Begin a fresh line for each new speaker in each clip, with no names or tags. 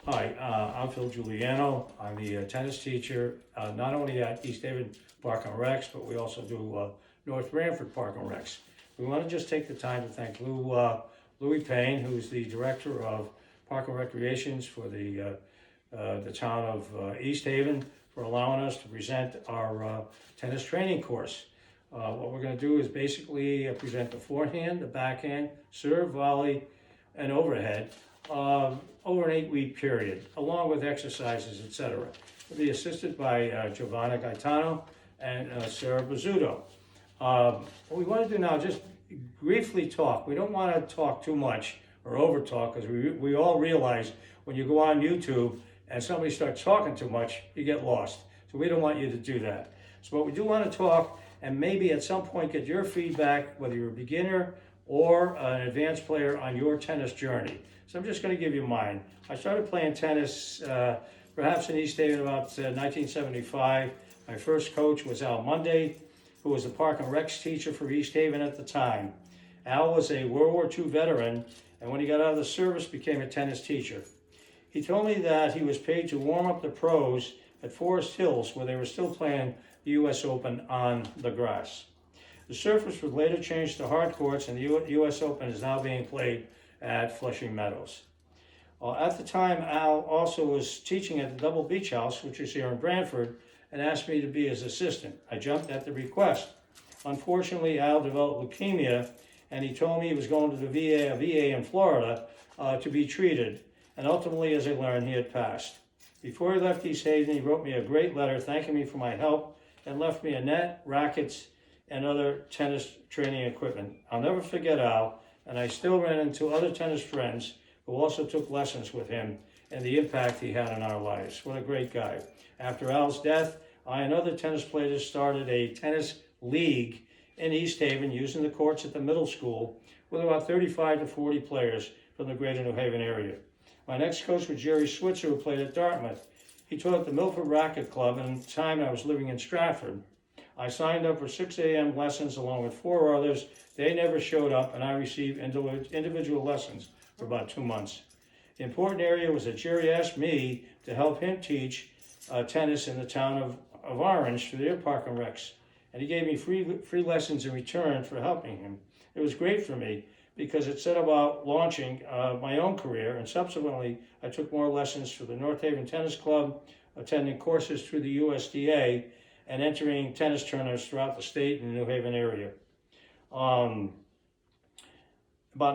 Hi, I'm Phil Giuliano. I'm the tennis teacher, not only at East Haven Park and Recs, but we also do North Branford Park and Recs. We want to just take the time to thank Louis Payne, who's the director of Park and Recreations for the town of East Haven, for allowing us to present our tennis training course. What we're going to do is basically present the forehand, the backhand, serve, volley, and overhead over an 8-week period, along with exercises, etc. We'll be assisted by Giovanna Gaetano and Sarah Bizzuto. What we want to do now, just briefly talk. We don't want to talk too much or over talk, because we all realize when you go on YouTube and somebody starts talking too much, you get lost. So we don't want you to do that. So what we do want to talk, and maybe at some point get your feedback, whether you're a beginner or an advanced player, on your tennis journey. So I'm just going to give you mine. I started playing tennis perhaps in East Haven about 1975. My first coach was Al Monday, who was the Park and Recs teacher for East Haven at the time. Al was a World War II veteran, and when he got out of the service, became a tennis teacher. He told me that he was paid to warm up the pros at Forest Hills, where they were still playing the U.S. Open on the grass. The surface was later changed to hard courts, and the U.S. Open is now being played at Flushing Meadows. At the time, Al also was teaching at the Double Beach House, which is here in Branford, and asked me to be his assistant. I jumped at the request. Unfortunately, Al developed leukemia, and he told me he was going to the VA in Florida to be treated. And ultimately, as I learned, he had passed. Before he left East Haven, he wrote me a great letter thanking me for my help and left me a net, rackets, and other tennis training equipment. I'll never forget Al, and I still ran into other tennis friends who also took lessons with him and the impact he had on our lives. What a great guy. After Al's death, I and other tennis players started a tennis league in East Haven using the courts at the middle school with about 35 to 40 players from the greater New Haven area. My next coach was Jerry Switzer, who played at Dartmouth. He taught at the Milford Racket Club, and at the time I was living in Stratford. I signed up for 6 a.m. lessons along with 4 others. They never showed up, and I received individual lessons for about 2 months. The important area was that Jerry asked me to help him teach tennis in the town of Orange through their Park and Recs, and he gave me free lessons in return for helping him. It was great for me because it set about launching my own career, and subsequently I took more lessons for the North Haven Tennis Club, attending courses through the USDA, and entering tennis tournaments throughout the state and the New Haven area. About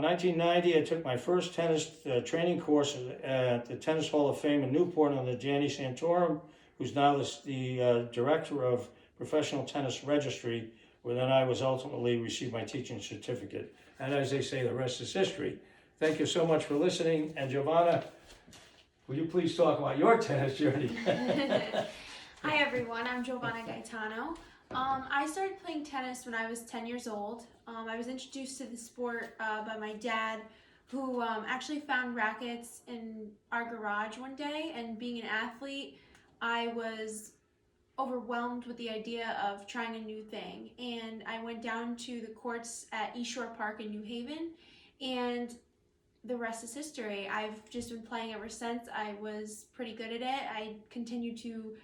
1990, I took my first tennis training course at the Tennis Hall of Fame in Newport under Gianni Santorum, who's now the director of Professional Tennis Registry, where then I was ultimately received my teaching certificate. And as they say, the rest is history. Thank you so much for listening. And Giovanna, will you please talk about your tennis journey?
Hi everyone, I'm Giovanna Gaetano. I started playing tennis when I was 10 years old. I was introduced to the sport by my dad, who actually found rackets in our garage one day, and being an athlete, I was overwhelmed with the idea of trying a new thing. And I went down to the courts at East Shore Park in New Haven, and the rest is history. I've just been playing ever since. I was pretty good at it. I continued to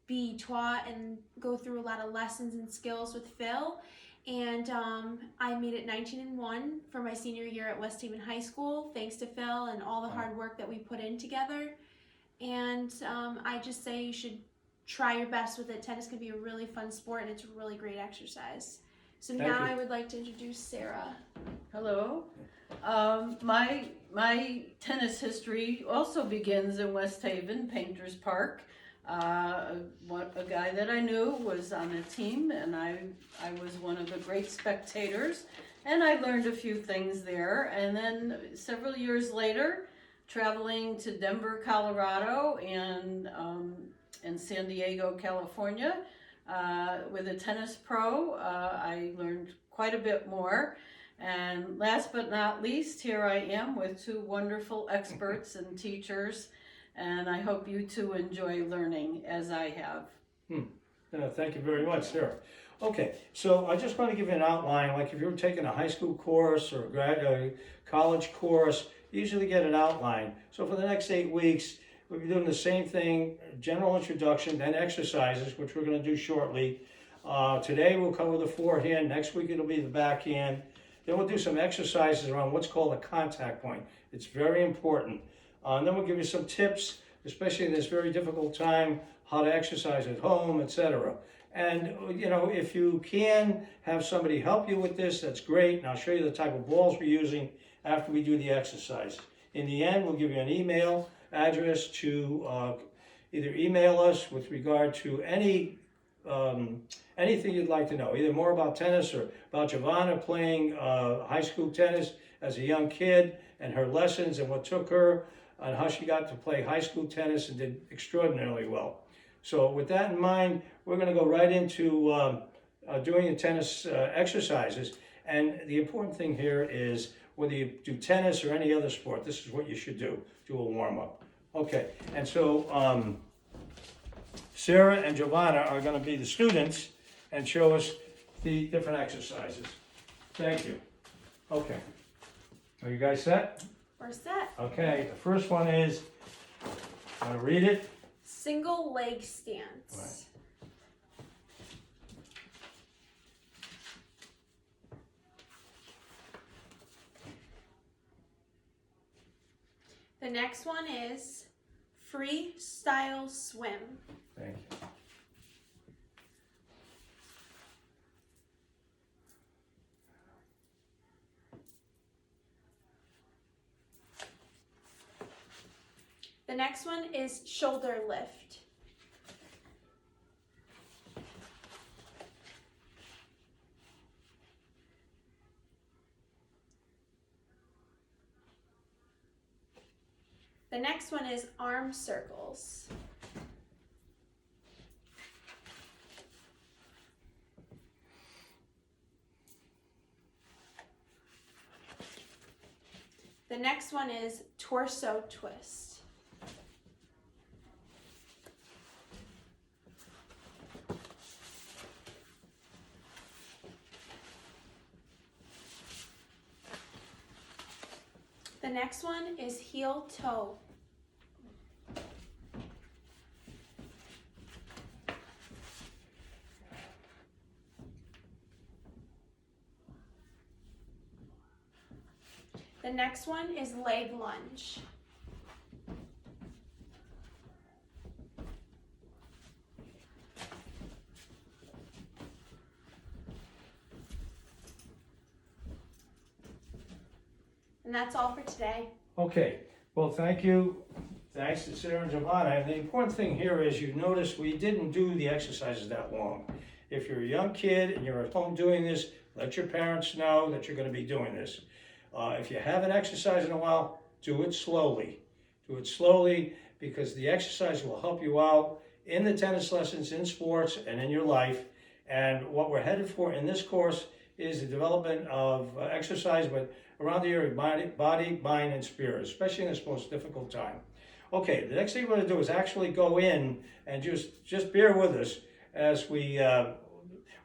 be taught and go through a lot of lessons and skills with Phil, and I made it 19-1 for my senior year at West Haven High School, thanks to Phil and all the hard work that we put in together. And I just say you should try your best with it. Tennis can be a really fun sport, and it's a really great exercise. So
Thank
now
you.
I would like to introduce Sarah.
Hello. My tennis history also begins in West Haven, Painters Park. A guy that I knew was on a team, and I was one of the great spectators, and I learned a few things there. And then several years later, traveling to Denver, Colorado, and San Diego, California, with a tennis pro, I learned quite a bit more. And last but not least, here I am with 2 wonderful experts and teachers, and I hope you too enjoy learning as I have.
Thank you very much, Sarah. Okay, so I just want to give you an outline. Like if you're taking a high school course or a college course, you usually get an outline. So for the next 8 weeks, we'll be doing the same thing, general introduction, then exercises, which we're going to do shortly. Today we'll cover the forehand, next week it'll be the backhand. Then we'll do some exercises around what's called a contact point. It's very important. And then we'll give you some tips, especially in this very difficult time, how to exercise at home, etc. And if you can have somebody help you with this, that's great. And I'll show you the type of balls we're using after we do the exercise. In the end, we'll give you an email address to either email us with regard to anything you'd like to know, either more about tennis or about Giovanna playing high school tennis as a young kid and her lessons and what took her and how she got to play high school tennis and did extraordinarily well. So with that in mind, we're going to go right into doing the tennis exercises. And the important thing here is whether you do tennis or any other sport, this is what you should do a warm-up. Okay, and so Sarah and Giovanna are going to be the students and show us the different exercises. Thank you. Okay, are you guys set?
We're set.
Okay, the first one is, want to read it?
Single leg stance.
Right.
The next one is freestyle swim.
Thank you.
The next one is shoulder lift. The next one is arm circles. The next one is torso twist. The next one is heel toe. The next one is leg lunge. And that's all for today.
Okay, well, thank you. Thanks to Sarah and Giovanna. And the important thing here is you notice we didn't do the exercises that long. If you're a young kid and you're at home doing this, let your parents know that you're going to be doing this. If you haven't exercised in a while, do it slowly. Do it slowly because the exercise will help you out in the tennis lessons, in sports, and in your life. And what we're headed for in this course is the development of exercise, but around the area of body, mind, and spirit, especially in this most difficult time. Okay, the next thing we're going to do is actually go in and just bear with us as we're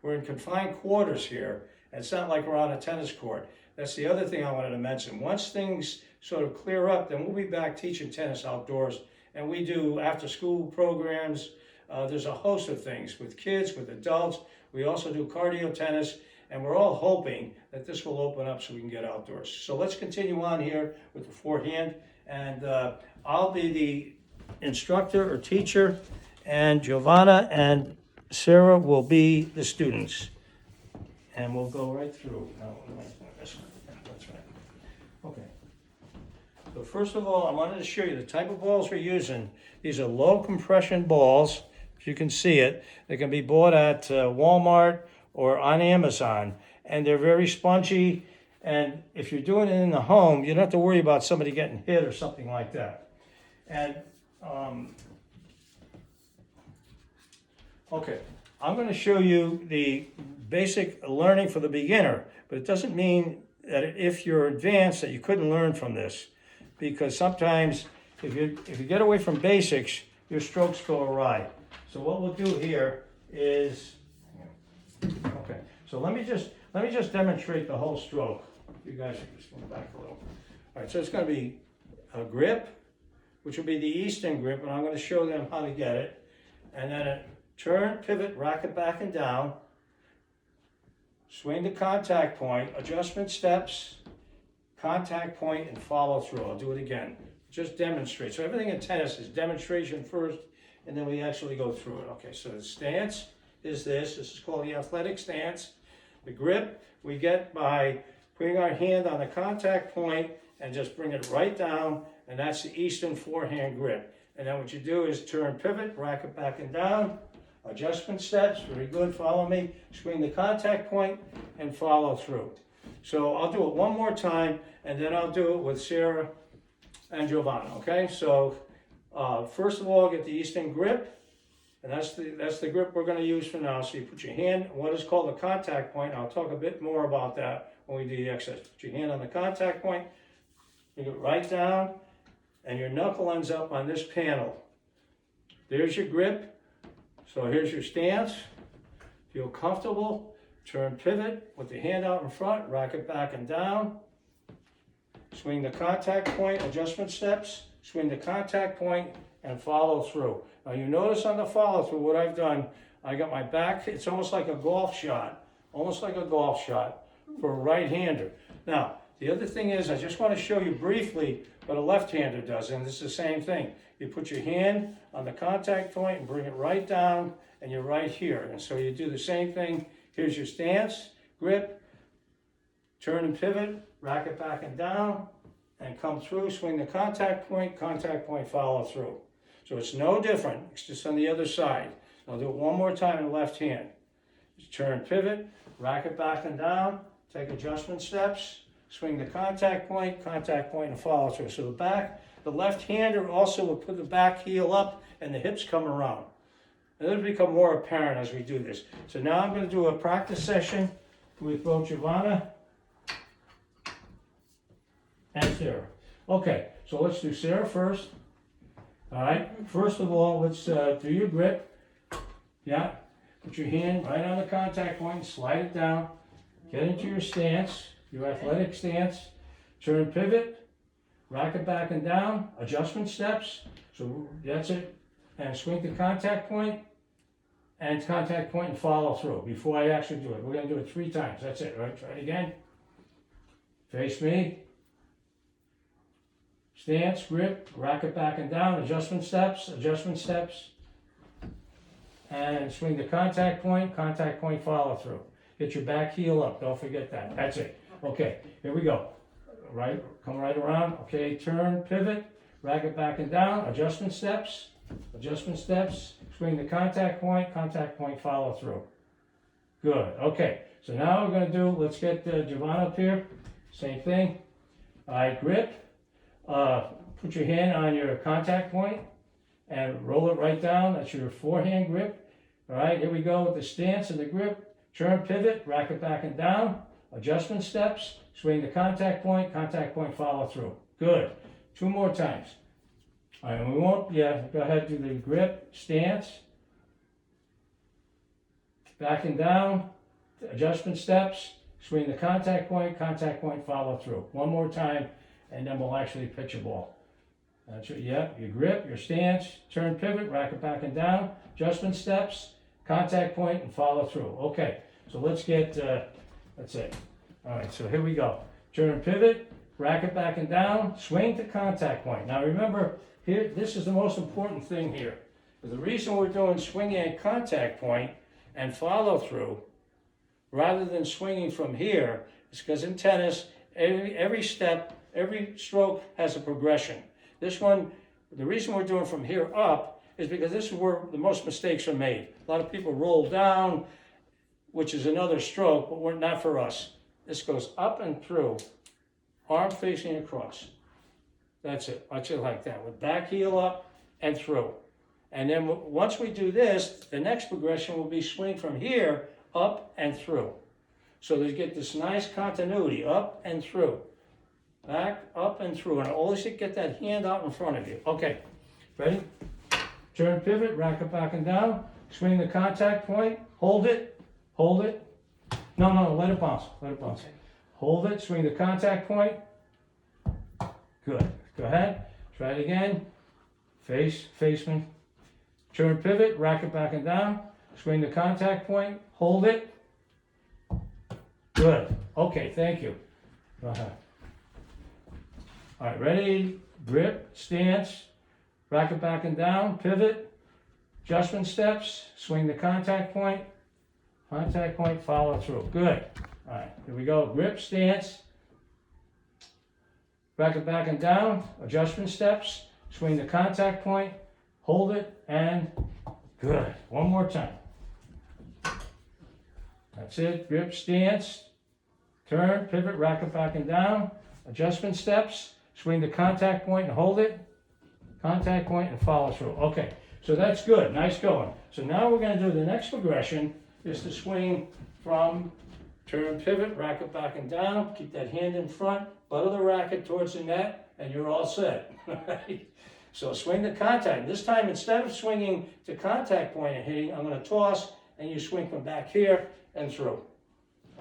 in confined quarters here. It's not like we're on a tennis court. That's the other thing I wanted to mention. Once things sort of clear up, then we'll be back teaching tennis outdoors. And we do after-school programs. There's a host of things with kids, with adults. We also do cardio tennis. And we're all hoping that this will open up so we can get outdoors. So let's continue on here with the forehand. And I'll be the instructor or teacher, and Giovanna and Sarah will be the students. And we'll go right through. No, this one. Yeah, that's right. Okay. So first of all, I wanted to show you the type of balls we're using. These are low compression balls. If you can see it, they can be bought at Walmart or on Amazon, and they're very spongy. And if you're doing it in the home, you don't have to worry about somebody getting hit or something like that. And okay, I'm going to show you the basic learning for the beginner, but it doesn't mean that if you're advanced that you couldn't learn from this, because sometimes if you get away from basics, your strokes go awry. So what we'll do here is, okay, so let me just demonstrate the whole stroke. You guys can just move back a little. All right, so it's going to be a grip, which will be the Eastern grip, and I'm going to show them how to get it. And then a turn, pivot, racket back and down. Swing the contact point, adjustment steps, contact point, and follow through. I'll do it again. Just demonstrate. So everything in tennis is demonstration first, and then we actually go through it. Okay, so the stance is this. This is called the athletic stance. The grip we get by putting our hand on the contact point and just bring it right down, and that's the Eastern forehand grip. And then what you do is turn, pivot, racket back and down, adjustment steps, very good, follow me, swing the contact point, and follow through. So I'll do it one more time, and then I'll do it with Sarah and Giovanna, okay? So first of all, get the Eastern grip, and that's the grip we're gonna use for now. So you put your hand on what is called the contact point. I'll talk a bit more about that when we do the exercise. Put your hand on the contact point, bring it right down, and your knuckle ends up on this panel. There's your grip. So here's your stance. Feel comfortable. Turn, pivot with the hand out in front, racket back and down. Swing the contact point, adjustment steps. Swing the contact point and follow through. Now you notice on the follow through what I've done, I got my back, it's almost like a golf shot. Almost like a golf shot for a right-hander. Now, the other thing is, I just want to show you briefly what a left-hander does, and it's the same thing. You put your hand on the contact point and bring it right down, and you're right here. And so you do the same thing. Here's your stance, grip, turn and pivot, racket back and down, and come through, swing the contact point, follow through. So it's no different, it's just on the other side. I'll do it one more time in the left hand. Just turn, pivot, racket back and down, take adjustment steps, swing the contact point, and follow through. So the left-hander also will put the back heel up and the hips come around. And it'll become more apparent as we do this. So now I'm going to do a practice session with both Giovanna and Sarah. Okay, so let's do Sarah first. All right, first of all, let's do your grip. Yeah, put your hand right on the contact point, slide it down, get into your stance. Your athletic stance, turn, pivot, racket back and down, adjustment steps, so that's it, and swing the contact point, and follow through before I actually do it. We're going to do it 3 times, that's it, right? Try it again. Face me. Stance, grip, racket back and down, adjustment steps, and swing the contact point, follow through. Get your back heel up, don't forget that, that's it. Okay, here we go. Right, come right around. Okay, turn, pivot, racket back and down, adjustment steps, swing the contact point, follow through. Good, okay. So now we're gonna do, let's get Giovanna up here. Same thing. All right, grip. Put your hand on your contact point and roll it right down. That's your forehand grip. All right, here we go with the stance and the grip. Turn, pivot, racket back and down. Adjustment steps, swing the contact point, follow through. Good. 2 more times. All right, and we won't, go ahead, do the grip, stance, back and down, adjustment steps, swing the contact point, follow through. 1 more time, and then we'll actually pitch a ball. That's it, your grip, your stance, turn, pivot, racket back and down, adjustment steps, contact point, and follow through. Okay, so let's get, that's it. All right, so here we go. Turn, pivot, racket back and down, swing to contact point. Now remember, here, this is the most important thing here. The reason we're doing swinging at contact point and follow through, rather than swinging from here, is because in tennis, every step, every stroke has a progression. This one, the reason we're doing from here up is because this is where the most mistakes are made. A lot of people roll down, which is another stroke, but we're not for us. This goes up and through, arm facing across. That's it, watch it like that, with back heel up and through. And then once we do this, the next progression will be swing from here, up and through. So they get this nice continuity, up and through. Back, up and through, and always get that hand out in front of you. Okay, ready? Turn, pivot, racket back and down, swing the contact point, hold it. No, let it bounce.
Okay.
Hold it, swing the contact point. Good. Go ahead. Try it again. face me. Turn pivot, racket back and down, swing the contact point, hold it. Good. Okay, thank you. Go ahead. All right, ready, grip, stance, racket back and down, pivot, adjustment steps, swing the contact point, follow through. Good. All right, here we go. Grip, stance, racket back and down, adjustment steps, swing the contact point, hold it, and good. One more time. That's it. Grip, stance, turn, pivot, racket back and down, adjustment steps, swing the contact point and hold it, contact point and follow through. Okay, so that's good. Nice going. So now we're going to do the next progression is to swing from turn, pivot, racket back and down, keep that hand in front, butt of the racket towards the net, and you're all set. So swing the contact. This time, instead of swinging to contact point and hitting, I'm going to toss, and you swing from back here and through.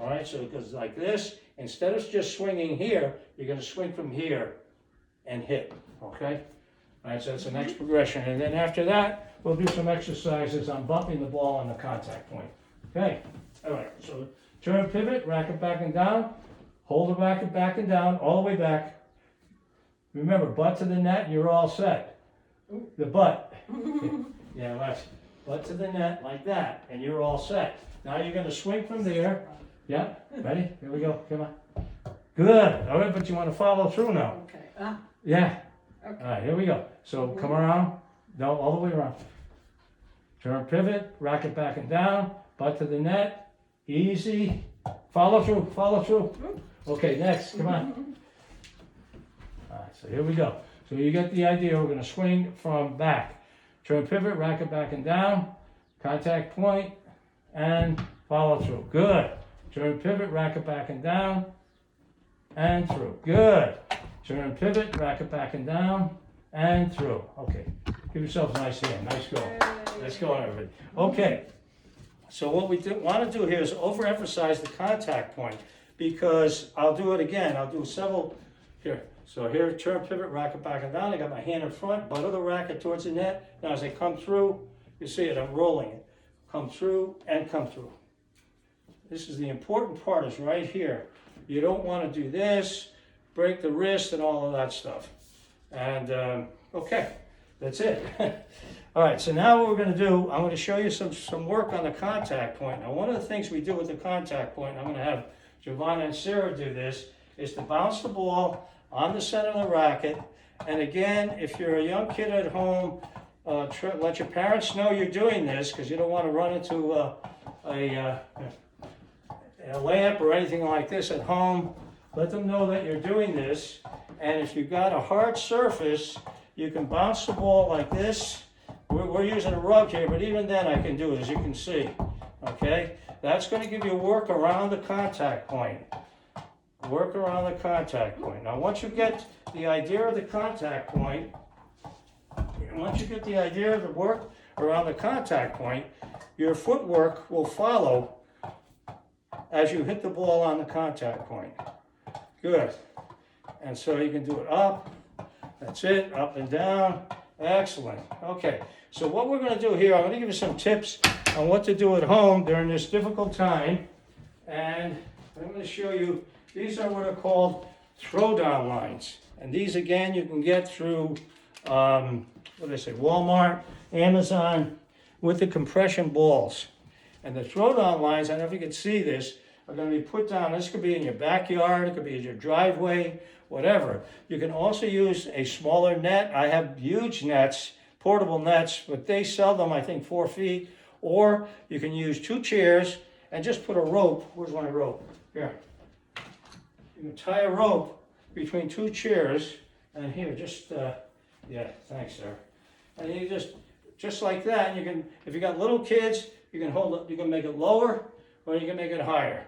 All right, so it goes like this. Instead of just swinging here, you're going to swing from here and hit, okay? All right, so that's the next progression. And then after that, we'll do some exercises on bumping the ball on the contact point. Okay, all right, so turn, pivot, racket back and down, hold the racket back and down, all the way back. Remember, butt to the net, you're all set. The butt. Yeah, watch. Butt to the net like that, and you're all set. Now you're going to swing from there. Yeah, ready? Here we go. Come on. Good. All right, but you want to follow through now.
Okay.
Yeah.
Okay.
All right, here we go. So come around. No, all the way around. Turn, pivot, racket back and down, butt to the net. Easy. Follow through, follow through. Okay, next. Come on. All right, so here we go. So you get the idea. We're going to swing from back. Turn, pivot, racket back and down, contact point, and follow through. Good. Turn, pivot, racket back and down, and through. Good. Turn, pivot, racket back and down, and through. Okay. Give yourselves a nice hand. Nice going. Nice going, everybody. Okay. So what we want to do here is overemphasize the contact point, because I'll do it again. I'll do several here. So here, turn, pivot, racket back and down. I got my hand in front, butt of the racket towards the net. Now as I come through, you see it, I'm rolling it. Come through and come through. This is the important part, is right here. You don't want to do this, break the wrist and all of that stuff. And okay, that's it. All right, so now what we're going to do, I'm going to show you some work on the contact point. Now one of the things we do with the contact point, I'm going to have Giovanna and Sarah do this, is to bounce the ball on the center of the racket. And again, if you're a young kid at home, let your parents know you're doing this, because you don't want to run into a lamp or anything like this at home. Let them know that you're doing this. And if you've got a hard surface, you can bounce the ball like this. We're using a rug here, but even then I can do it, as you can see. Okay? That's going to give you work around the contact point. Work around the contact point. Now once you get the idea of the contact point, once you get the idea of the work around the contact point, your footwork will follow as you hit the ball on the contact point. Good. And so you can do it up. That's it. Up and down. Excellent. Okay. So what we're going to do here, I'm going to give you some tips on what to do at home during this difficult time. And I'm going to show you, these are what are called throwdown lines. And these, again, you can get through, what did I say, Walmart, Amazon, with the compression balls. And the throwdown lines, I don't know if you can see this, are going to be put down. This could be in your backyard, it could be in your driveway, whatever. You can also use a smaller net. I have huge nets, portable nets, but they sell them, I think, 4 feet. Or you can use 2 chairs and just put a rope. Where's my rope? Here. You can tie a rope between 2 chairs, and here, just, yeah, thanks, sir. And you just like that, and you can, if you got little kids, you can hold it, you can make it lower, or you can make it higher.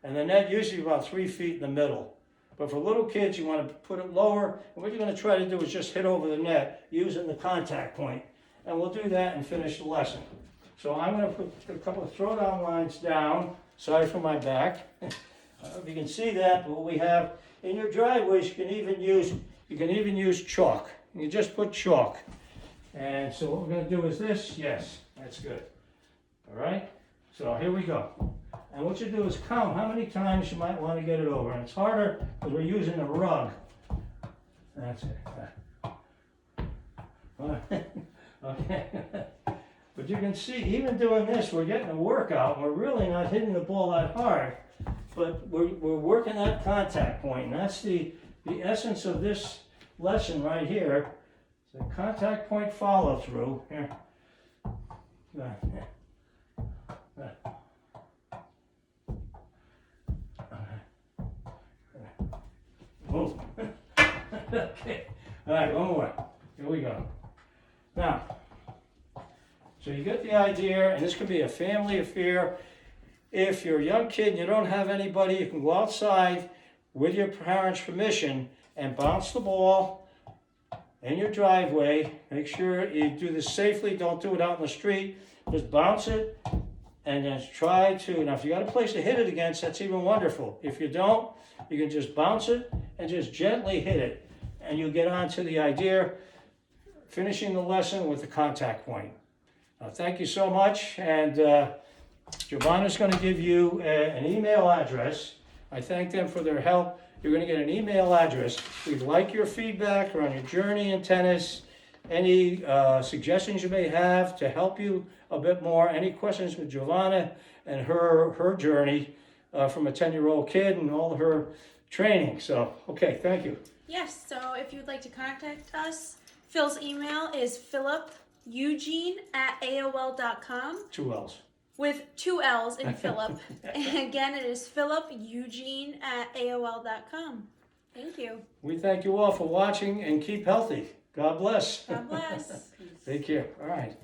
And the net usually about 3 feet in the middle. But for little kids, you want to put it lower, and what you're going to try to do is just hit over the net using the contact point. And we'll do that and finish the lesson. So I'm going to put a couple of throwdown lines down. Sorry for my back. I don't know if you can see that, but what we have in your driveways, you can even use chalk. You just put chalk. And so what we're gonna do is this, yes, that's good. All right, so here we go. And what you do is count how many times you might want to get it over. And it's harder because we're using a rug. That's it. Okay. But you can see, even doing this, we're getting a workout. We're really not hitting the ball that hard, but we're working that contact point. And that's the essence of this lesson right here. The contact point follow through. Here. Move. Okay. All right, one more. Here we go. Now, so you get the idea, and this could be a family affair. If you're a young kid and you don't have anybody, you can go outside with your parents' permission and bounce the ball in your driveway. Make sure you do this safely. Don't do it out in the street. Just bounce it and just try to, now if you got a place to hit it against, that's even wonderful. If you don't, you can just bounce it and just gently hit it. And you'll get on to the idea, finishing the lesson with the contact point. Thank you so much. And Giovanna's going to give you an email address. I thank them for their help. You're going to get an email address. We'd like your feedback on your journey in tennis, any suggestions you may have to help you a bit more, any questions with Giovanna and her journey from a 10-year-old kid and all her training. So, okay, thank you.
Yes, so if you'd like to contact us, Phil's email is philipeugene@aol.com.
2 L's.
With 2 L's in Philip. And again, it is philipeugene@aol.com. Thank you.
We thank you all for watching and keep healthy. God bless.
God bless.
Take care. All right.